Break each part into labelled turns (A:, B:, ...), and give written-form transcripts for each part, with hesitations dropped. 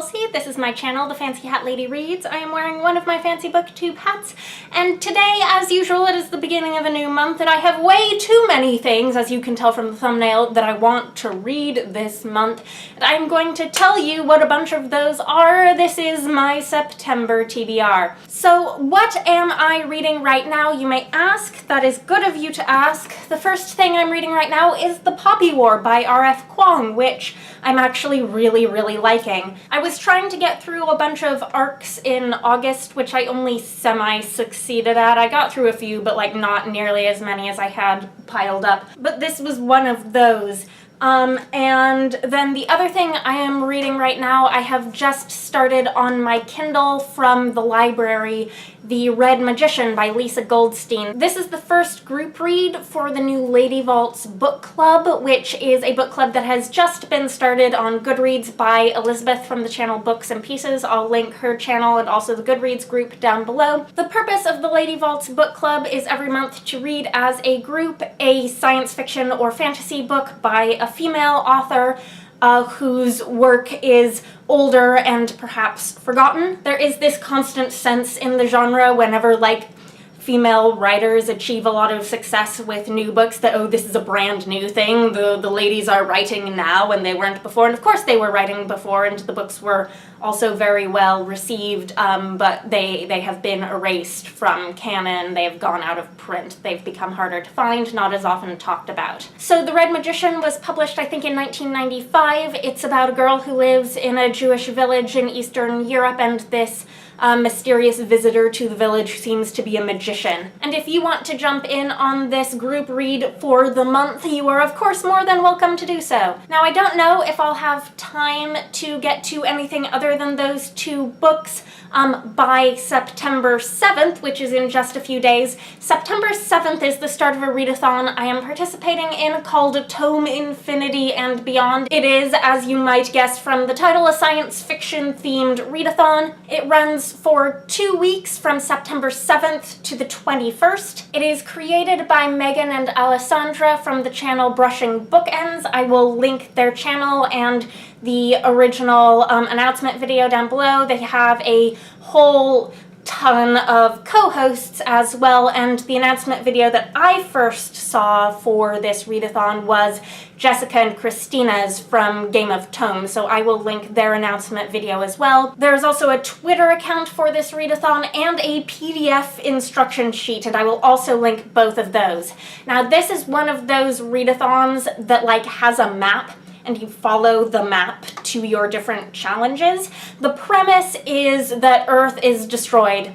A: see, this is my channel, The Fancy Hat Lady Reads. I am wearing one of my fancy booktube hats, and today, as usual, it is the beginning of a new month, and I have way too many things, as you can tell from the thumbnail, that I want to read this month. And I'm going to tell you what a bunch of those are. This is my September TBR. So, what am I reading right now, you may ask? That is good of you to ask. The first thing I'm reading right now is The Poppy War by R.F. Kuang, which I'm actually really liking. I was trying to get through a bunch of arcs in August, which I only semi-succeeded at. I got through a few, but like not nearly as many as I had piled up. But this was one of those. And then the other thing I am reading right now, I have just started on my Kindle from the library, The Red Magician by Lisa Goldstein. This is the first group read for the new Lady Vaults book club, which is a book club that has just been started on Goodreads by Elizabeth from the channel Books and Pieces. I'll link her channel and also the Goodreads group down below. The purpose of the Lady Vaults book club is every month to read as a group a science fiction or fantasy book by a female author whose work is older and perhaps forgotten. There is this constant sense in the genre whenever like female writers achieve a lot of success with new books that, oh, this is a brand new thing. The ladies are writing now and they weren't before. And of course they were writing before and the books were also very well received, but they have been erased from canon. They have gone out of print. They've become harder to find, not as often talked about. So The Red Magician was published, I think, in 1995. It's about a girl who lives in a Jewish village in Eastern Europe, and this mysterious visitor to the village who seems to be a magician. And if you want to jump in on this group read for the month, you are of course more than welcome to do so. Now, I don't know if I'll have time to get to anything other than those two books by September 7th, which is in just a few days. September 7th is the start of a readathon I am participating in called Tome Infinity and Beyond. It is, as you might guess from the title, a science fiction themed readathon. It runs for 2 weeks from September 7th to the 21st. It is created by Megan and Alessandra from the channel Brushing Bookends. I will link their channel and the original announcement video down below. They have a whole ton of co-hosts as well, and the announcement video that I first saw for this readathon was Jessica and Christina's from Game of Tome, so I will link their announcement video as well. There's also a Twitter account for this readathon and a PDF instruction sheet, and I will also link both of those. Now, this is one of those readathons that like has a map, and you follow the map to your different challenges. The premise is that Earth is destroyed,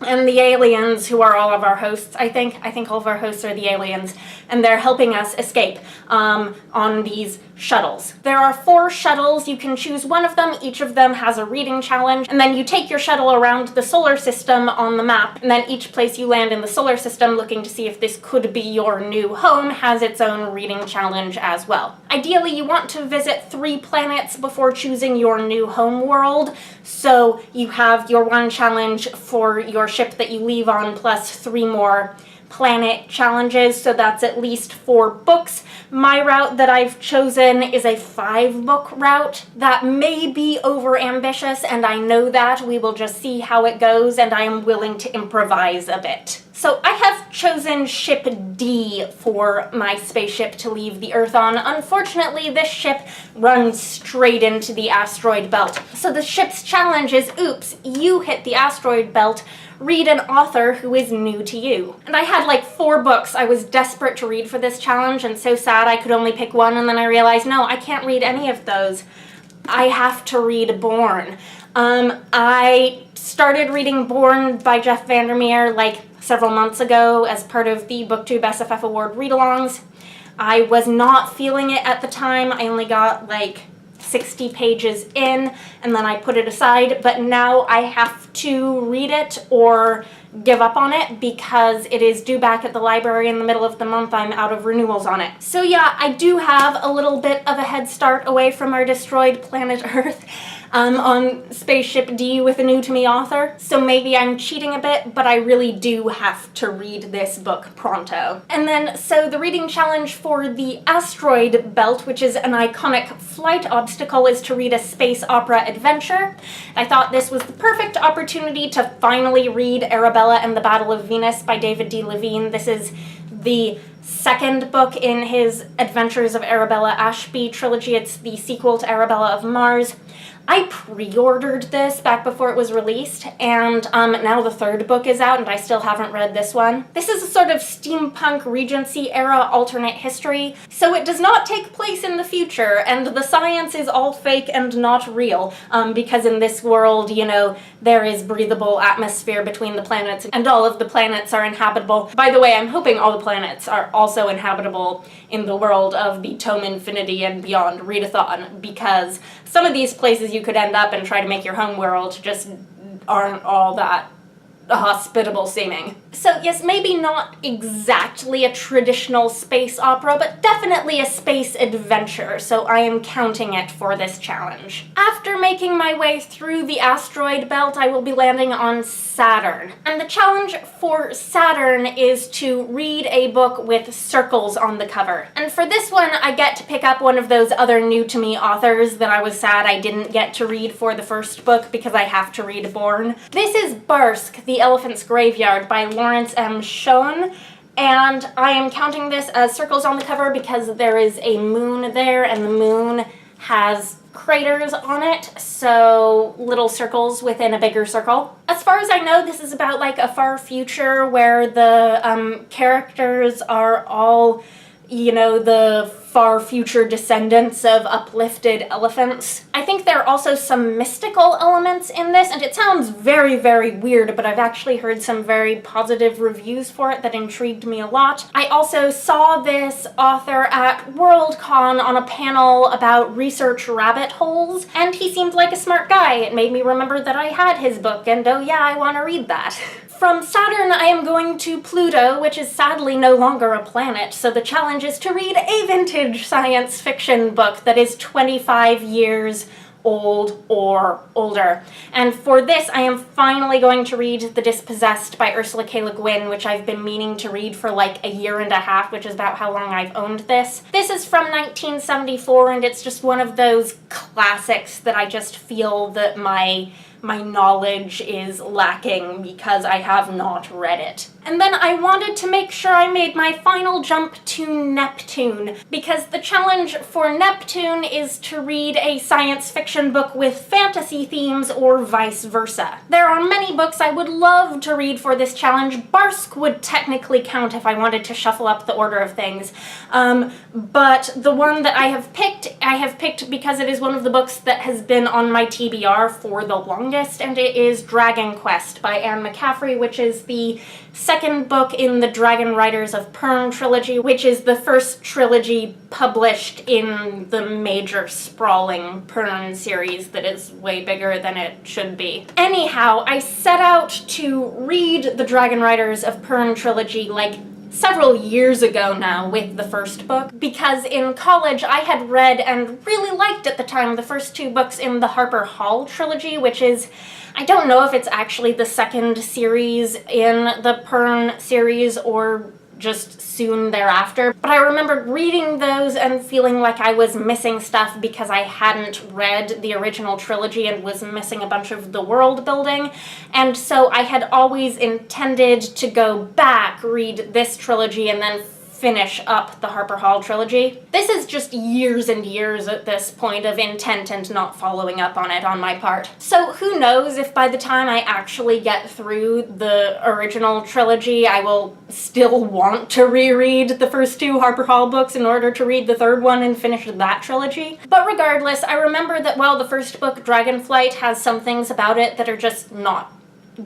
A: and the aliens, who are all of our hosts, I think all of our hosts are the aliens, and they're helping us escape on these shuttles. There are 4 shuttles. You can choose one of them. Each of them has a reading challenge, and then you take your shuttle around the solar system on the map, and then each place you land in the solar system looking to see if this could be your new home has its own reading challenge as well. Ideally, you want to visit 3 planets before choosing your new home world, so you have your one challenge for your ship that you leave on plus 3 more planet challenges, so that's at least 4 books. My route that I've chosen is a 5-book route. That may be over-ambitious, and I know that. We will just see how it goes, and I am willing to improvise a bit. So I have chosen Ship D for my spaceship to leave the Earth on. Unfortunately, this ship runs straight into the asteroid belt. So the ship's challenge is, oops, you hit the asteroid belt, read an author who is new to you. And I had like 4 books I was desperate to read for this challenge, and so sad I could only pick one, and then I realized, no, I can't read any of those. I have to read Borne. I started reading Borne by Jeff VanderMeer like several months ago as part of the BookTube SFF Award read-alongs. I was not feeling it at the time. I only got like 60 pages in, and then I put it aside, but now I have to read it or give up on it because it is due back at the library in the middle of the month. I'm out of renewals on it. So yeah, I do have a little bit of a head start away from our destroyed planet Earth. on Spaceship D with a new-to-me author, so maybe I'm cheating a bit, but I really do have to read this book pronto. And then, so the reading challenge for the Asteroid Belt, which is an iconic flight obstacle, is to read a space opera adventure. I thought this was the perfect opportunity to finally read Arabella and the Battle of Venus by David D. Levine. This is the second book in his Adventures of Arabella Ashby trilogy. It's the sequel to Arabella of Mars. I pre-ordered this back before it was released, and now the third book is out, and I still haven't read this one. This is a sort of steampunk Regency-era alternate history, so it does not take place in the future, and the science is all fake and not real, because in this world, you know, there is breathable atmosphere between the planets, and all of the planets are inhabitable. By the way, I'm hoping all the planets are also inhabitable in the world of the Tome Infinity and Beyond readathon, because some of these places you could end up and try to make your home world just aren't all that hospitable seeming. So yes, maybe not exactly a traditional space opera, but definitely a space adventure, so I am counting it for this challenge. After making my way through the asteroid belt, I will be landing on Saturn. And the challenge for Saturn is to read a book with circles on the cover. And for this one, I get to pick up one of those other new-to-me authors that I was sad I didn't get to read for the first book because I have to read Borne. This is Barsk, The Elephant's Graveyard by Lawrence M. Schoen, and I am counting this as circles on the cover because there is a moon there, and the moon has craters on it, so little circles within a bigger circle. As far as I know, this is about like a far future where the characters are all, you know, the far future descendants of uplifted elephants. I think there are also some mystical elements in this, and it sounds very, very weird, but I've actually heard some very positive reviews for it that intrigued me a lot. I also saw this author at Worldcon on a panel about research rabbit holes, and he seemed like a smart guy. It made me remember that I had his book, and oh yeah, I want to read that. From Saturn, I am going to Pluto, which is sadly no longer a planet, so the challenge is to read a vintage science fiction book that is 25 years old or older. And for this, I am finally going to read The Dispossessed by Ursula K. Le Guin, which I've been meaning to read for like a year and a half, which is about how long I've owned this. This is from 1974, and it's just one of those classics that I just feel that my knowledge is lacking because I have not read it. And then I wanted to make sure I made my final jump to Neptune, because the challenge for Neptune is to read a science fiction book with fantasy themes or vice versa. There are many books I would love to read for this challenge. Barsk would technically count if I wanted to shuffle up the order of things, but the one that I have picked because it is one of the books that has been on my TBR for the longest, and it is Dragonquest by McCaffrey, which is the second book in the Dragon Riders of Pern trilogy, which is the first trilogy published in the major sprawling Pern series that is way bigger than it should be. Anyhow, I set out to read the Dragon Riders of Pern trilogy like several years ago now with the first book, because in college I had read and really liked at the time the first two books in the Harper Hall trilogy, which is, I don't know if it's actually the second series in the Pern series or just soon thereafter, but I remember reading those and feeling like I was missing stuff because I hadn't read the original trilogy and was missing a bunch of the world building, and so I had always intended to go back, read this trilogy, and then finish up the Harper Hall trilogy. This is just years and years at this point of intent and not following up on it on my part. So who knows if by the time I actually get through the original trilogy, I will still want to reread the first two Harper Hall books in order to read the third one and finish that trilogy. But regardless, I remember that while the first book, Dragonflight, has some things about it that are just not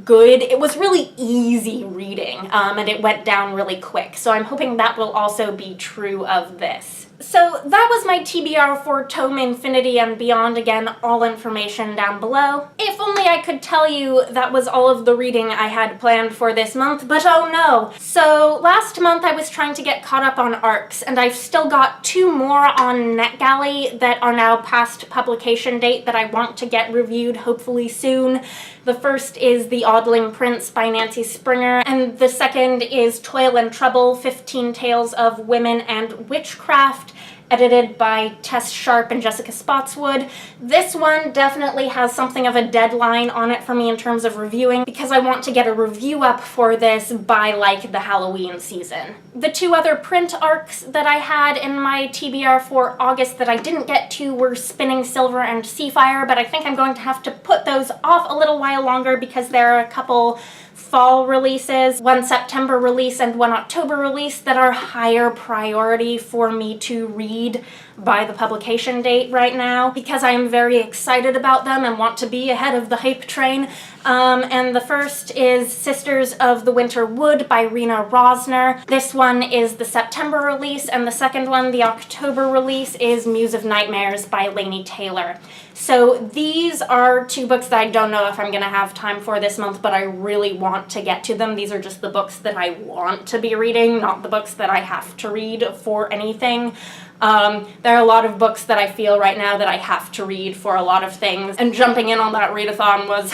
A: good, it was really easy reading, and it went down really quick, so I'm hoping that will also be true of this. So that was my TBR for Tome Infinity and Beyond. Again, all information down below. If only I could tell you that was all of the reading I had planned for this month, but oh no. So last month I was trying to get caught up on arcs, and I've still got 2 more on NetGalley that are now past publication date that I want to get reviewed hopefully soon. The first is The Oddling Prince by Nancy Springer, and the second is Toil and Trouble, 15 Tales of Women and Witchcraft, edited by Tess, Sharpe, and Jessica Spotswood. This one definitely has something of a deadline on it for me in terms of reviewing, because I want to get a review up for this by, like, the Halloween season. The 2 other print arcs that I had in my TBR for August that I didn't get to were Spinning Silver and Seafire, but I think I'm going to have to put those off a little while longer because there are a couple fall releases, 1 September release and 1 October release, that are higher priority for me to read by the publication date right now, because I am very excited about them and want to be ahead of the hype train. And the first is Sisters of the Winter Wood by Rena Rossner. This one is the September release, and the second one, the October release, is Muse of Nightmares by Laini Taylor. So these are 2 books that I don't know if I'm going to have time for this month, but I really want to get to them. These are just the books that I want to be reading, not the books that I have to read for anything. There are a lot of books that I feel right now that I have to read for a lot of things, and jumping in on that readathon was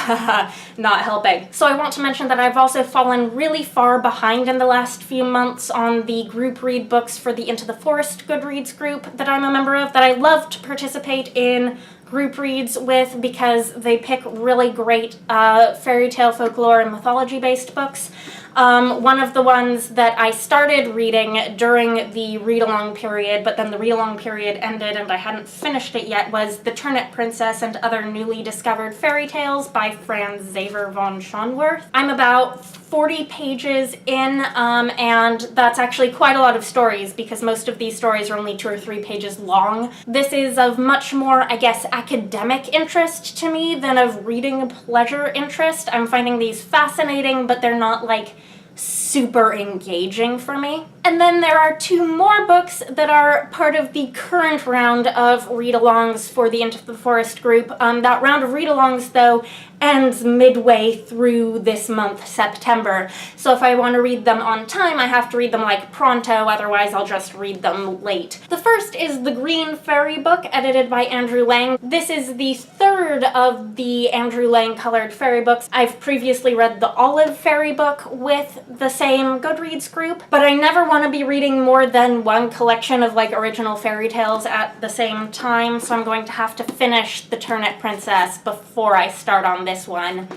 A: not helping. So I want to mention that I've also fallen really far behind in the last few months on the group read books for the Into the Forest Goodreads group that I'm a member of, that I love to participate in group reads with, because they pick really great fairy tale, folklore, and mythology-based books. One of the ones that I started reading during the read-along period, but then the read-along period ended and I hadn't finished it yet, was The Turnip Princess and Other Newly Discovered Fairy Tales by Franz Xaver von Schönwerth. I'm about 40 pages in, and that's actually quite a lot of stories, because most of these stories are only 2 or 3 pages long. This is of much more, I guess, academic interest to me than of reading pleasure interest. I'm finding these fascinating, but they're not, like, super engaging for me. And then there are 2 more books that are part of the current round of read-alongs for the Into the Forest group. That round of read-alongs, though, ends midway through this month, September. So if I want to read them on time, I have to read them like pronto, otherwise I'll just read them late. The first is The Green Fairy book, edited by Andrew Lang. This is the 3rd of the Andrew Lang colored fairy books. I've previously read the Olive Fairy book with the same Goodreads group, but I never want to be reading more than 1 collection of, like, original fairy tales at the same time, so I'm going to have to finish The Turnip Princess before I start on this one.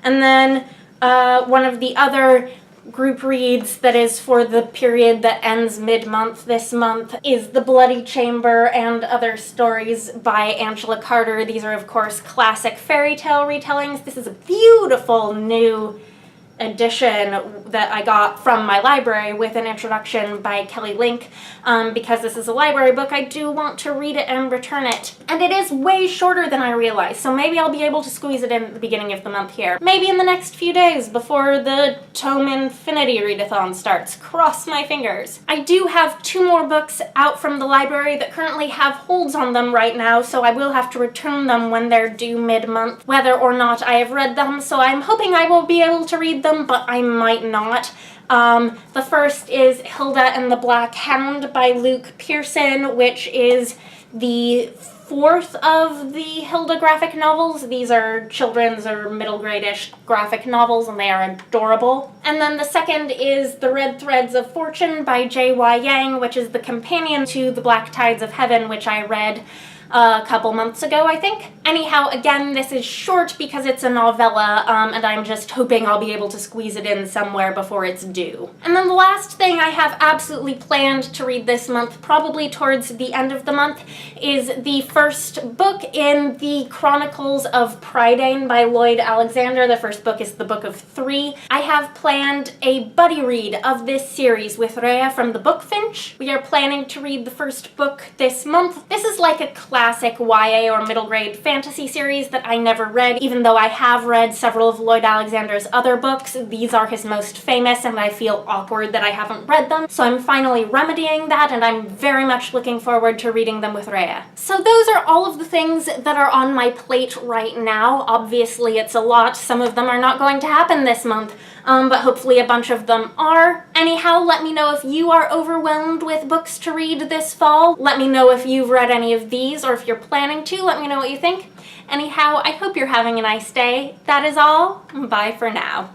A: And then one of the other group reads that is for the period that ends mid-month this month is The Bloody Chamber and Other Stories by Angela Carter. These are, of course, classic fairy tale retellings. This is a beautiful new edition that I got from my library with an introduction by Kelly Link. Because this is a library book, I do want to read it and return it. And it is way shorter than I realized, so maybe I'll be able to squeeze it in at the beginning of the month here. Maybe in the next few days before the Tome Infinity readathon starts. Cross my fingers. I do have 2 more books out from the library that currently have holds on them right now, so I will have to return them when they're due mid-month, whether or not I have read them, so I'm hoping I will be able to read them, but I might not. The first is Hilda and the Black Hound by Luke Pearson, which is the 4th of the Hilda graphic novels. These are children's or middle grade-ish graphic novels, and they are adorable. And then the second is The Red Threads of Fortune by J.Y. Yang, which is the companion to The Black Tides of Heaven, which I read a couple months ago, I think. Anyhow, again, this is short because it's a novella, and I'm just hoping I'll be able to squeeze it in somewhere before it's due. And then the last thing I have absolutely planned to read this month, probably towards the end of the month, is the first book in the Chronicles of Prydain by Lloyd Alexander. The first book is the Book of 3. I have planned a buddy read of this series with Rhea from the Bookfinch. We are planning to read the first book this month. This is like a classic classic YA or middle grade fantasy series that I never read. Even though I have read several of Lloyd Alexander's other books, these are his most famous and I feel awkward that I haven't read them. So I'm finally remedying that, and I'm very much looking forward to reading them with Rhea. So those are all of the things that are on my plate right now. Obviously it's a lot. Some of them are not going to happen this month, but hopefully a bunch of them are. Anyhow, let me know if you are overwhelmed with books to read this fall. Let me know if you've read any of these, or if you're planning to. Let me know what you think. Anyhow, I hope you're having a nice day. That is all. Bye for now.